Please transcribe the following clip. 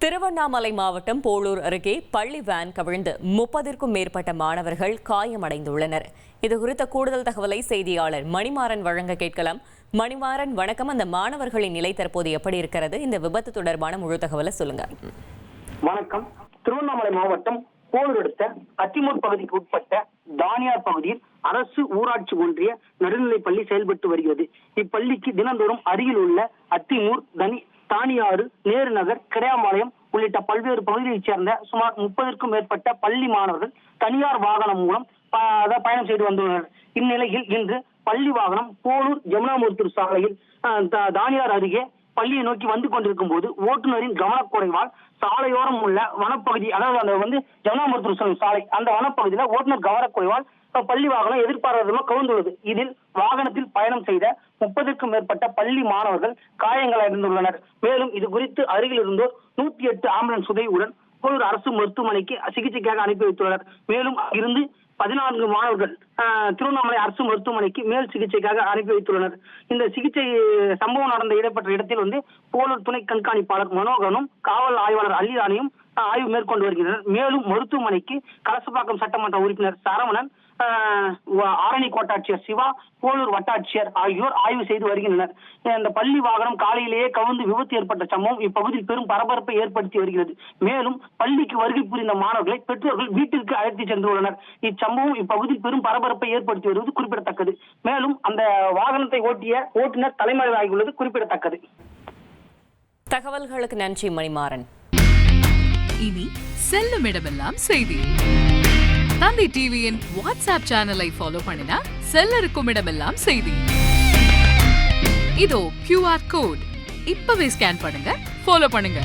திருவண்ணாமலை மாவட்டம் போளூர் அருகே பள்ளி வேன் கவிழ்ந்து 30க்கும் மேற்பட்ட மாணவர்கள் காயமடைந்துள்ளனர். இதுகுறித்த கூடுதல் தகவலை செய்தியாளர் மணிமாறன் வழங்க கேட்கலாம். மணிமாறன், வணக்கம். அந்த மாணவர்களின் நிலை தற்போது எப்படி இருக்கிறது? இந்த விபத்து தொடர்பான முழு தகவலை சொல்லுங்க. வணக்கம். திருவண்ணாமலை மாவட்டம் போளூர் அடுத்த அத்திமூர் பகுதிக்கு உட்பட்ட தானியார் பகுதியில் அரசு ஊராட்சி ஒன்றிய நடுநிலைப் பள்ளி செயல்பட்டு வருகிறது. இப்பள்ளிக்கு தினந்தோறும் அருகில் உள்ள அத்திமூர், தானியாறு, நேரு நகர், கிடையாம்பாளையம் உள்ளிட்ட பல்வேறு பகுதிகளைச் சேர்ந்த சுமார் 30க்கும் மேற்பட்ட பள்ளி மாணவர்கள் தனியார் வாகனம் மூலம் பயணம் செய்து வந்துள்ளனர். இந்நிலையில் இன்று பள்ளி வாகனம் போளூர் ஜமுனாமூர்த்தி சாலையில் தானியார் அருகே பள்ளியை நோக்கி வந்து கொண்டிருக்கும் போது ஓட்டுநரின் கவனக்குறைவால் சாலையோரம் உள்ள வனப்பகுதி, அதாவது அந்த ஜமுனாமூர்த்தி சாலை, அந்த வனப்பகுதியில ஓட்டுநர் கவனக்குறைவால் பள்ளி வாகனம் எதிர்பாராத கவுந்துள்ளது. இதில் வாகனத்தில் பயணம் செய்த 30க்கும் மேற்பட்ட பள்ளி மாணவர்கள் காயங்கள் அடைந்துள்ளனர். மேலும் இது குறித்து அருகில் இருந்தோர் 108 ஆம்புலன்ஸ் உதவியுடன் போளூர் அரசு மருத்துவமனைக்கு சிகிச்சைக்காக அனுப்பி வைத்துள்ளனர். மேலும் இருந்து 14 மாணவர்கள் திருவண்ணாமலை அரசு மருத்துவமனைக்கு மேல் சிகிச்சைக்காக அனுப்பி வைத்துள்ளனர். இந்த சிகிச்சை சம்பவம் நடந்த இடம்பெற்ற இடத்தில் போளூர் துணை கண்காணிப்பாளர் மனோகரனும் காவல் ஆய்வாளர் அல்லிராணியும் ஆய்வு மேற்கொண்டு வருகின்றனர். மேலும் மருத்துவமனைக்கு கலசப்பாக்கம் சட்டமன்ற உறுப்பினர் சரவணன், ஆரணி கோட்டாட்சியர் சிவா, போளூர் வட்டாட்சியர் ஆகியோர் ஆய்வு செய்து வருகின்றனர். இந்த பள்ளி வாகனம் காலையிலேயே கவிழ்ந்து விபத்து ஏற்பட்ட சம்பவம் இப்பகுதியில் பெரும் பரபரப்பை ஏற்படுத்தி வருகிறது. மேலும் பள்ளிக்கு வருகை புரிந்த மாணவர்களை பெற்றோர்கள் வீட்டிற்கு அழைத்து சென்றுள்ளனர். இச்சம்பவம் இப்பகுதியில் பெரும் பரபரப்பை ஏற்படுத்தி வருவது குறிப்பிடத்தக்கது. மேலும் அந்த வாகனத்தை ஓட்டிய ஓட்டுநர் தலைமறைவாகியுள்ளது குறிப்பிடத்தக்கது. தகவல்களுக்கு நன்றி மணிமாறன். இனி செல்லும் இடமெல்லாம் செய்தி. தந்தி டிவியின் வாட்ஸ்அப் சேனலை ஃபாலோ பண்ணினா செல்ல இருக்கும் இடமெல்லாம் செய்தி. இதோ QR கோட், இப்பவே ஸ்கேன் பண்ணுங்க, ஃபாலோ பண்ணுங்க.